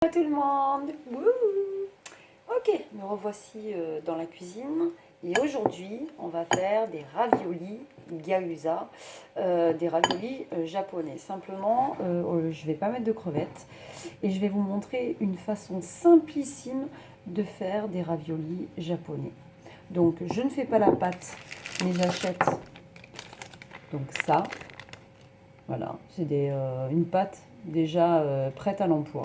Bonjour tout le monde. Wouhou. Ok, me revoici dans la cuisine et aujourd'hui on va faire des raviolis gyoza, des raviolis japonais. Simplement, je vais pas mettre de crevettes et je vais vous montrer une façon simplissime de faire des raviolis japonais. Donc je ne fais pas la pâte, mais j'achète donc ça. Voilà, c'est une pâte déjà prête à l'emploi.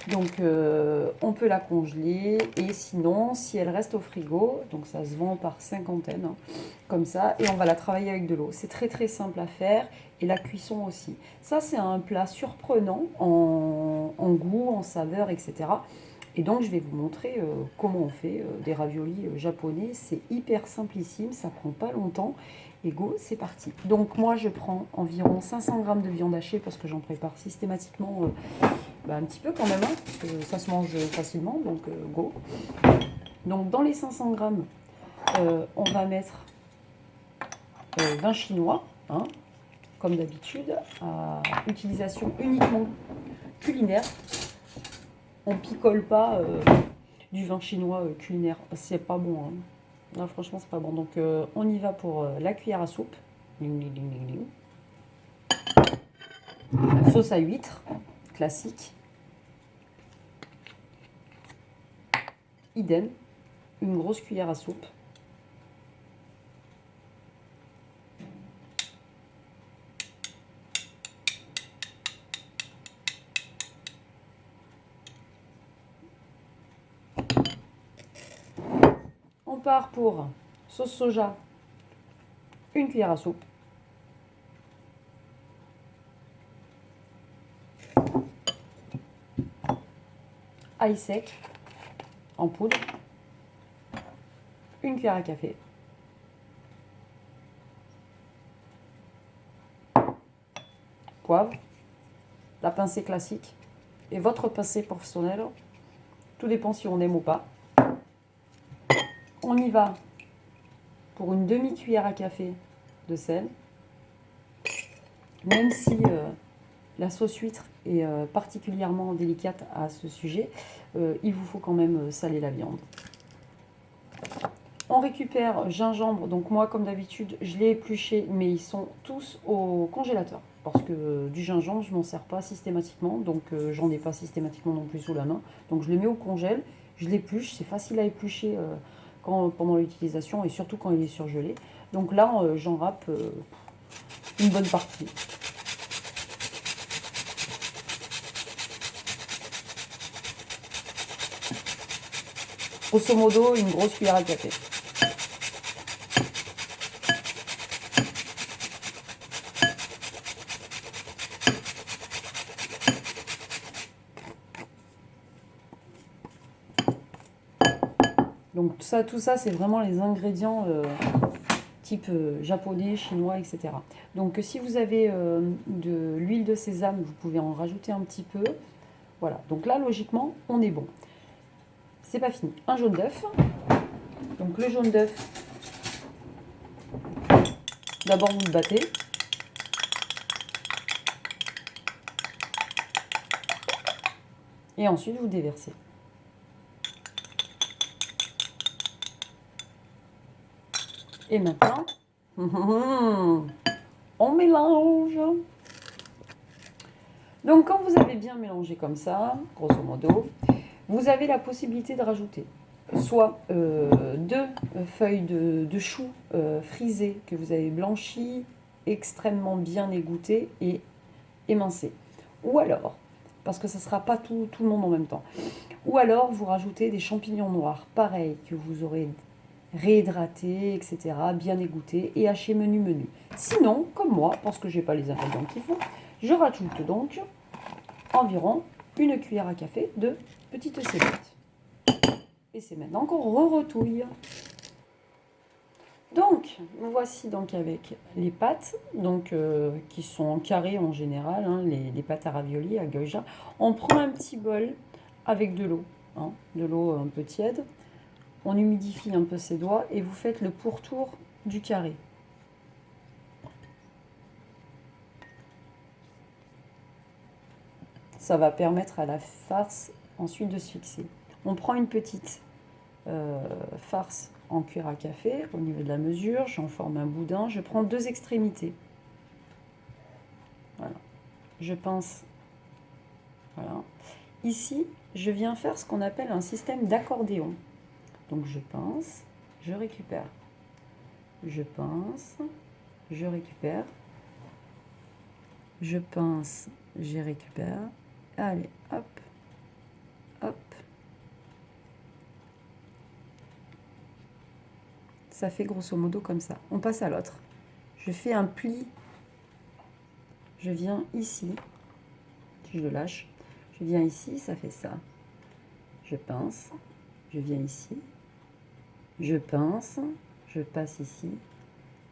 Donc on peut la congeler et sinon si elle reste au frigo, donc ça se vend par cinquantaine, hein, comme ça, et on va la travailler avec de l'eau. C'est très très simple à faire et la cuisson aussi. Ça c'est un plat surprenant en goût, en saveur, etc. Et donc je vais vous montrer comment on fait des raviolis japonais. C'est hyper simplissime, ça prend pas longtemps. Et go, c'est parti. Donc moi je prends environ 500 g de viande hachée parce que j'en prépare systématiquement un petit peu quand même, hein, parce que ça se mange facilement, donc go. Donc dans les 500 g, on va mettre vin chinois, hein, comme d'habitude, à utilisation uniquement culinaire. On picole pas du vin chinois culinaire, c'est pas bon, hein. Là, franchement c'est pas bon. Donc on y va pour la cuillère à soupe. La sauce à huître, classique. Idem, une grosse cuillère à soupe. On part pour sauce soja, une cuillère à soupe. Ail sec en poudre, une cuillère à café. Poivre, la pincée classique et votre pincée professionnelle. Tout dépend si on aime ou pas. On y va pour une demi-cuillère à café de sel. Même si la sauce huître est particulièrement délicate à ce sujet, il vous faut quand même saler la viande. On récupère gingembre, donc moi comme d'habitude je l'ai épluché, mais ils sont tous au congélateur. Parce que du gingembre je m'en sers pas systématiquement, donc j'en ai pas systématiquement non plus sous la main. Donc je le mets au congèle, je l'épluche, c'est facile à éplucher pendant l'utilisation et surtout quand il est surgelé. Donc là j'en râpe une bonne partie. Grosso modo une grosse cuillère à café. Donc tout ça c'est vraiment les ingrédients type japonais, chinois, etc. Donc si vous avez de l'huile de sésame, vous pouvez en rajouter un petit peu. Voilà, donc là logiquement on est bon. C'est pas fini. Un jaune d'œuf. Donc le jaune d'œuf, d'abord vous le battez. Et ensuite vous déversez. Et maintenant, on mélange. Donc quand vous avez bien mélangé comme ça, grosso modo, vous avez la possibilité de rajouter soit 2 feuilles de chou frisées que vous avez blanchies, extrêmement bien égouttées et émincées. Ou alors, parce que ça ne sera pas tout le monde en même temps, ou alors vous rajoutez des champignons noirs, pareil, que vous aurez réhydratés, etc., bien égouttés et hachés menu. Sinon, comme moi, parce que j'ai pas les ingrédients qu'il faut, je rajoute donc environ une cuillère à café de petites cébettes. Et c'est maintenant qu'on retouille. Donc, nous voici donc avec les pâtes, donc, qui sont en carré en général, hein, les pâtes à ravioli, à gyoza. On prend un petit bol avec de l'eau, hein, de l'eau un peu tiède. On humidifie un peu ses doigts et vous faites le pourtour du carré. Ça va permettre à la farce ensuite de se fixer. On prend une petite farce en cuir à café au niveau de la mesure, j'en forme un boudin, je prends 2 extrémités. Voilà. Je pince. Voilà. Ici, je viens faire ce qu'on appelle un système d'accordéon. Donc je pince, je récupère. Je pince, je récupère. Je pince, je récupère. Allez, hop, hop. Ça fait grosso modo comme ça. On passe à l'autre. Je fais un pli. Je viens ici. Si je le lâche, je viens ici, ça fait ça. Je pince, je viens ici. Je pince, je passe ici.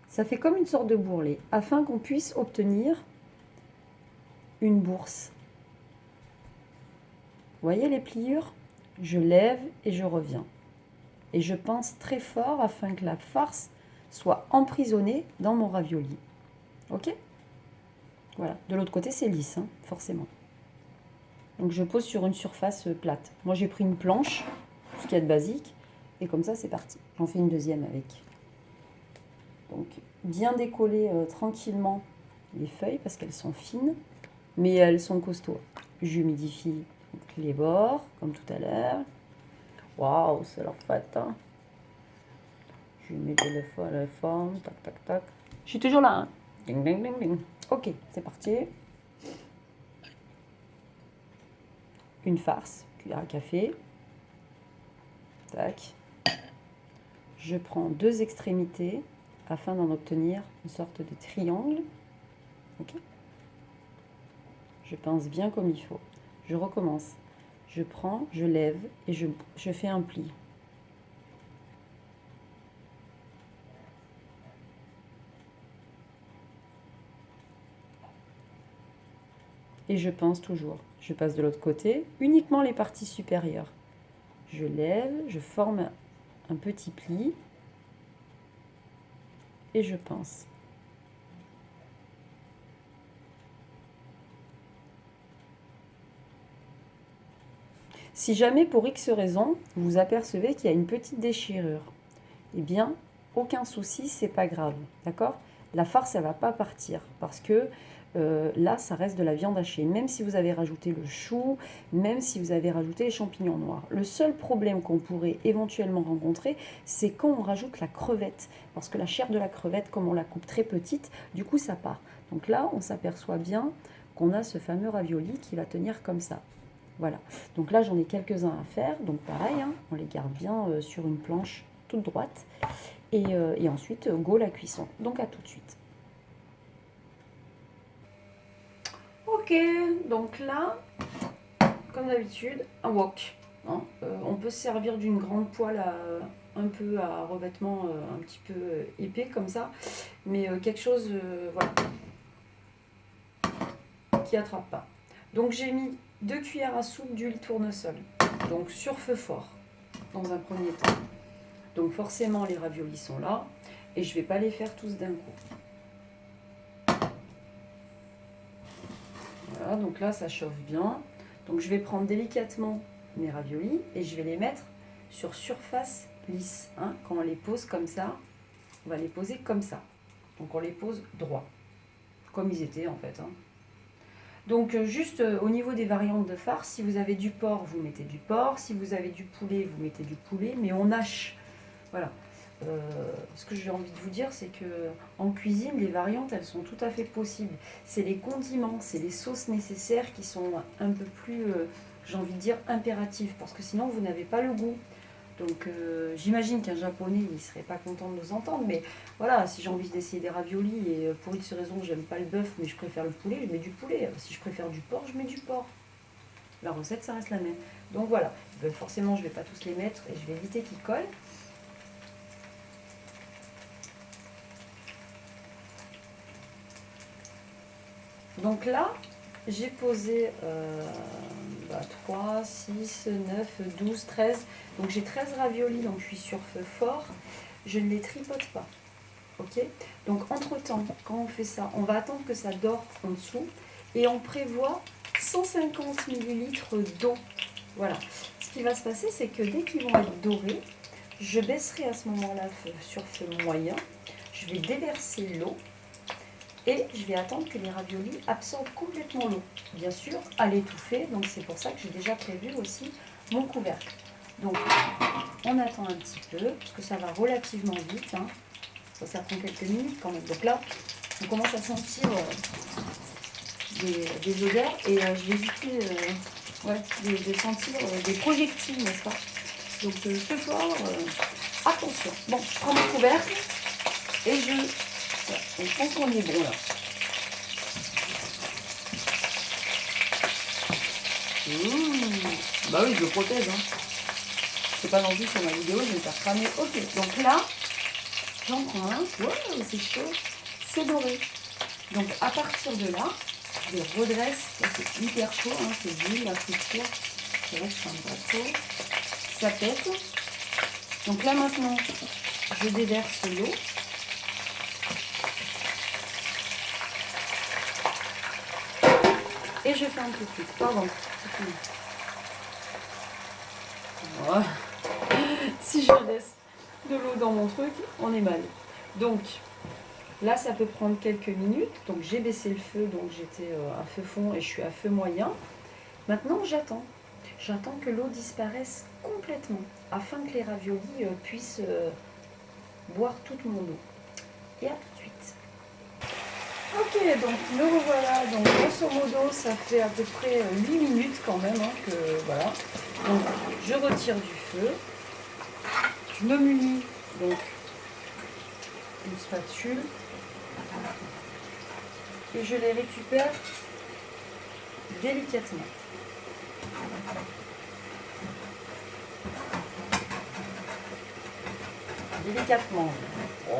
Ça fait comme une sorte de bourrelet, afin qu'on puisse obtenir une bourse. Vous voyez les pliures? Je lève et je reviens. Et je pince très fort afin que la farce soit emprisonnée dans mon ravioli. Ok? Voilà. De l'autre côté, c'est lisse, hein, forcément. Donc je pose sur une surface plate. Moi, j'ai pris une planche, tout ce qu'il y a de basique. Et comme ça, c'est parti. J'en fais une deuxième avec. Donc, bien décoller tranquillement les feuilles parce qu'elles sont fines, mais elles sont costauds. J'humidifie les bords, comme tout à l'heure. Waouh, c'est leur fête, hein. Je mets de la forme, tac, tac, tac. Je suis toujours là, hein. Ding, ding, ding, ding. Ok, c'est parti. Une farce, cuillère à café. Tac. Je prends 2 extrémités afin d'en obtenir une sorte de triangle. Ok. Je pince bien comme il faut. Je recommence. Je prends, je lève et je fais un pli. Et je pince toujours. Je passe de l'autre côté, uniquement les parties supérieures. Je lève, je forme un petit pli et je pince. Si jamais pour X raison, vous apercevez qu'il y a une petite déchirure, eh bien, aucun souci, c'est pas grave, d'accord? La farce, elle va pas partir parce que là, ça reste de la viande hachée, même si vous avez rajouté le chou, même si vous avez rajouté les champignons noirs. Le seul problème qu'on pourrait éventuellement rencontrer, c'est quand on rajoute la crevette, parce que la chair de la crevette, comme on la coupe très petite, du coup, ça part. Donc là, on s'aperçoit bien qu'on a ce fameux ravioli qui va tenir comme ça. Voilà, donc là j'en ai quelques-uns à faire, donc pareil, hein, on les garde bien sur une planche toute droite, et ensuite go la cuisson, donc à tout de suite. Ok, donc là, comme d'habitude, un wok, hein, on peut se servir d'une grande poêle un peu à revêtement un petit peu épais comme ça, mais quelque chose voilà, qui attrape pas. Donc j'ai mis 2 cuillères à soupe d'huile tournesol, donc sur feu fort, dans un premier temps. Donc forcément les raviolis sont là, et je ne vais pas les faire tous d'un coup. Voilà, donc là ça chauffe bien. Donc je vais prendre délicatement mes raviolis, et je vais les mettre sur surface lisse. Hein. Quand on les pose comme ça, on va les poser comme ça. Donc on les pose droit, comme ils étaient en fait. Hein. Donc juste au niveau des variantes de farce, si vous avez du porc, vous mettez du porc. Si vous avez du poulet, vous mettez du poulet. Mais on hache. Voilà. Ce que j'ai envie de vous dire, c'est que en cuisine, les variantes, elles sont tout à fait possibles. C'est les condiments, c'est les sauces nécessaires qui sont un peu plus, j'ai envie de dire, impératives. Parce que sinon, vous n'avez pas le goût. Donc j'imagine qu'un japonais, il ne serait pas content de nous entendre, mais voilà, si j'ai envie d'essayer des raviolis, et pour X raison, j'aime pas le bœuf, mais je préfère le poulet, je mets du poulet. Si je préfère du porc, je mets du porc. La recette, ça reste la même. Donc voilà, forcément, je ne vais pas tous les mettre, et je vais éviter qu'ils collent. Donc là, j'ai posé 3, 6, 9, 12, 13. Donc j'ai 13 raviolis, donc je suis sur feu fort. Je ne les tripote pas. Ok. Donc entre-temps, quand on fait ça, on va attendre que ça dore en dessous. Et on prévoit 150 ml d'eau Voilà. Ce qui va se passer, c'est que dès qu'ils vont être dorés, je baisserai à ce moment-là sur feu moyen. Je vais déverser l'eau et je vais attendre que les raviolis absorbent complètement l'eau. Bien sûr, à l'étouffer, donc c'est pour ça que j'ai déjà prévu aussi mon couvercle. Donc, on attend un petit peu, parce que ça va relativement vite. Hein. Ça prend quelques minutes quand même. Donc là, on commence à sentir des odeurs et je vais éviter de sentir des projectiles, n'est-ce pas? Donc ce soir, attention. Bon, je prends mon couvercle et je pense qu'on est bon là. Bah oui, je le protège. Hein. C'est pas non plus sur ma vidéo, je vais faire cramer. Ok, donc là, j'en prends un. Wow, c'est chaud. C'est doré. Donc à partir de là, je les redresse. C'est hyper chaud, hein, c'est dur la friture. C'est vrai que je suis un peu chaud. Ça pète. Donc là maintenant, je déverse l'eau. Et je fais un peu plus. Pardon. Voilà. Si je laisse de l'eau dans mon truc, on est mal. Donc là, ça peut prendre quelques minutes. Donc j'ai baissé le feu, donc j'étais à feu fond et je suis à feu moyen. Maintenant, j'attends. J'attends que l'eau disparaisse complètement afin que les raviolis puissent boire toute mon eau. Et à tout de suite. Ok, donc me revoilà. Donc grosso modo, ça fait à peu près 8 minutes quand même. Hein, que, voilà. Donc je retire du feu. Je me munis donc une spatule. Et je les récupère délicatement. Délicatement. Oh.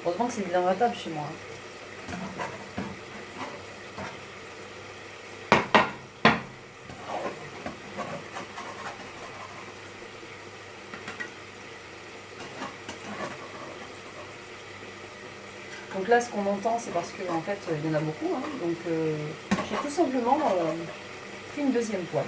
Heureusement que c'est bien à la table chez moi. Donc là, ce qu'on entend, c'est parce qu'en fait, il y en a beaucoup. Hein. Donc, j'ai tout simplement pris une deuxième poêle.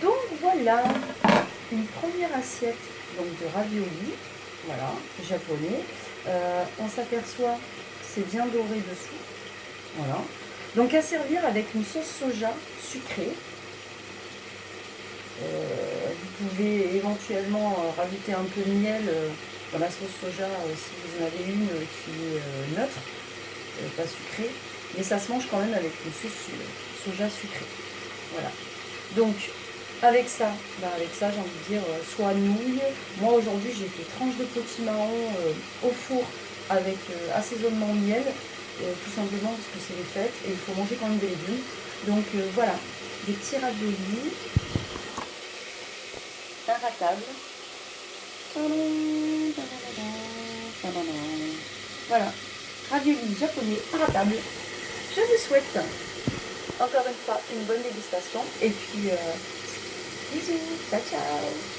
Donc voilà, une première assiette donc, de ravioli, voilà, japonais. On s'aperçoit que c'est bien doré dessous, voilà. Donc à servir avec une sauce soja sucrée. Vous pouvez éventuellement rajouter un peu de miel dans la sauce soja si vous en avez une qui est neutre, pas sucrée. Mais ça se mange quand même avec une sauce soja sucrée. Voilà. Donc avec ça, j'ai envie de dire soit nouilles. Moi aujourd'hui j'ai fait tranche de potimarron au four avec assaisonnement miel, tout simplement parce que c'est les fêtes et il faut manger quand même des légumes. Donc voilà, des petits raviolis inratables. Voilà, raviolis japonais inratables. Je vous souhaite encore une fois une bonne dégustation et puis bisous, ciao ciao.